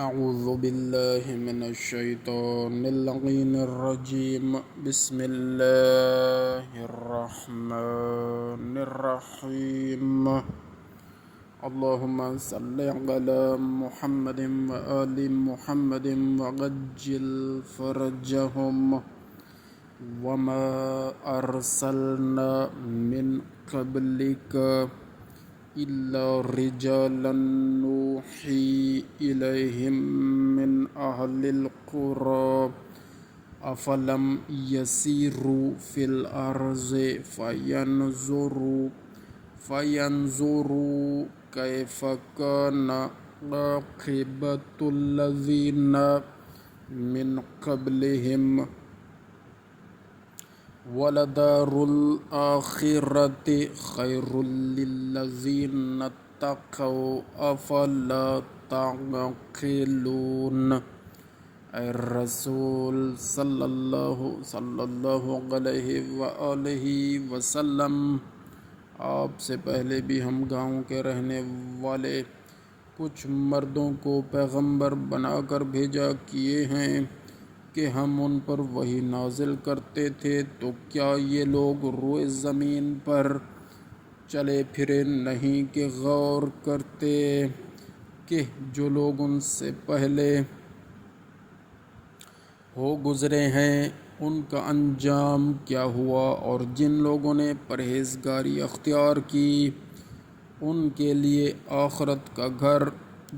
أعوذ بالله من الشيطان اللعين الرجيم بسم الله الرحمن الرحيم اللهم صل على محمد وآل محمد وعجل فرجهم وما أرسلنا من قبلك إلا رجالا نوحي إليهم من أهل القرى أفلم يسيروا في الأرض فينظروا كيف كان عاقبة الذين من قبلهم ولدار الآخرة خير للذين اتقوا أفلا تعقلون۔ اے رسول صلی اللہ علیہ وآلہ وسلم، آپ سے پہلے بھی ہم گاؤں کے رہنے والے کچھ مردوں کو پیغمبر بنا کر بھیجا کیے ہیں کہ ہم ان پر وحی نازل کرتے تھے، تو کیا یہ لوگ روئے زمین پر چلے پھرے نہیں کہ غور کرتے کہ جو لوگ ان سے پہلے ہو گزرے ہیں ان کا انجام کیا ہوا، اور جن لوگوں نے پرہیزگاری اختیار کی ان کے لیے آخرت کا گھر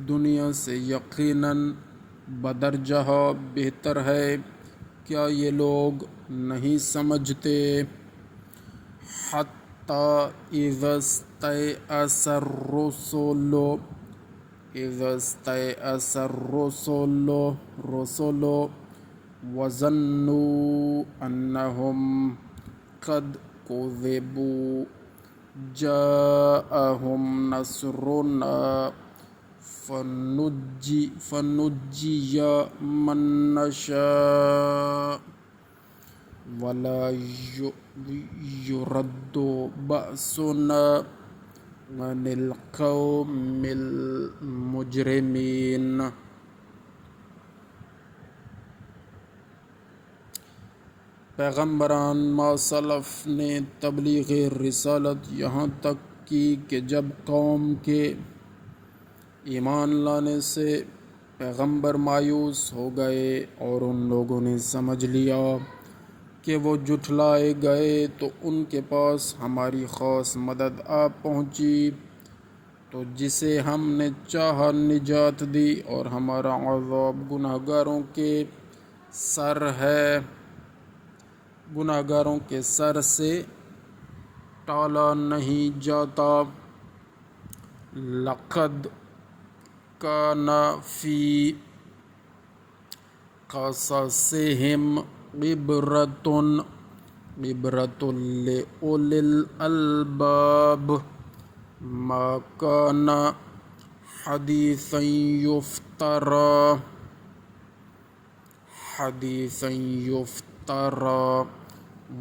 دنیا سے یقیناً بدرجہ بہتر ہے۔ کیا یہ لوگ نہیں سمجھتے؟ حتی اذا استیأس الرسل وظنوا انہم قد کذبوا جاءہم نصرنا فنجی من نشاء ولا يرد بأسنا عن القوم المجرمین۔ پیغمبران ما سلف نے تبلیغ رسالت یہاں تک کی کہ جب قوم کے ایمان لانے سے پیغمبر مایوس ہو گئے اور ان لوگوں نے سمجھ لیا کہ وہ جھٹلائے گئے، تو ان کے پاس ہماری خاص مدد آ پہنچی، تو جسے ہم نے چاہا نجات دی، اور ہمارا عذاب گناہگاروں کے سر سے ٹالا نہیں جاتا۔ لقد کان فی قصصہم عبرۃ لأولی الالباب ما کان حدیثا یفترا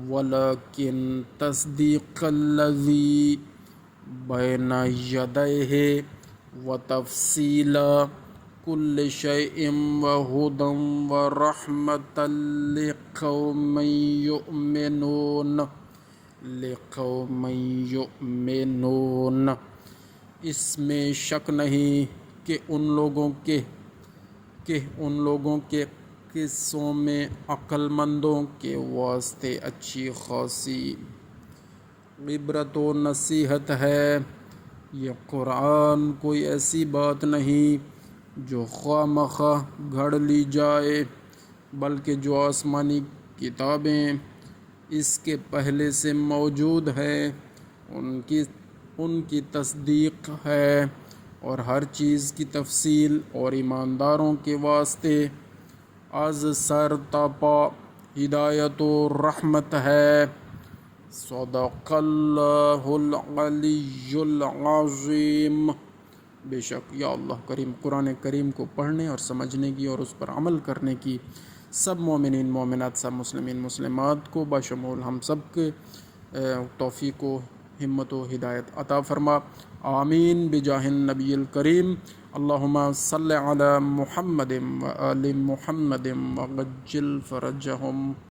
ولکن تصدیق الذی بین یدیہ وتفصیل کل شیء وہدی ورحمۃ لقوم یؤمنون۔ اس میں شک نہیں کہ ان لوگوں کے قصوں میں عقل مندوں کے واسطے اچھی خاصی عبرت و نصیحت ہے۔ یہ قرآن کوئی ایسی بات نہیں جو خواہ مخواہ گھڑ لی جائے، بلکہ جو آسمانی کتابیں اس کے پہلے سے موجود ہیں ان کی تصدیق ہے، اور ہر چیز کی تفصیل اور ایمانداروں کے واسطے از سر تا پا ہدایت و رحمت ہے۔ صدق اللہ العلی العظیم۔ بے شک یا اللہ کریم قرآن کریم کو پڑھنے اور سمجھنے کی اور اس پر عمل کرنے کی سب مومنین مومنات، سب مسلمین مسلمات کو بشمول ہم سب کے توفیق و ہمت و ہدایت عطا فرما، آمین بجاہ النبی الکریم۔ اللہم صلی علی محمد و آل محمد وعجل فرجہم.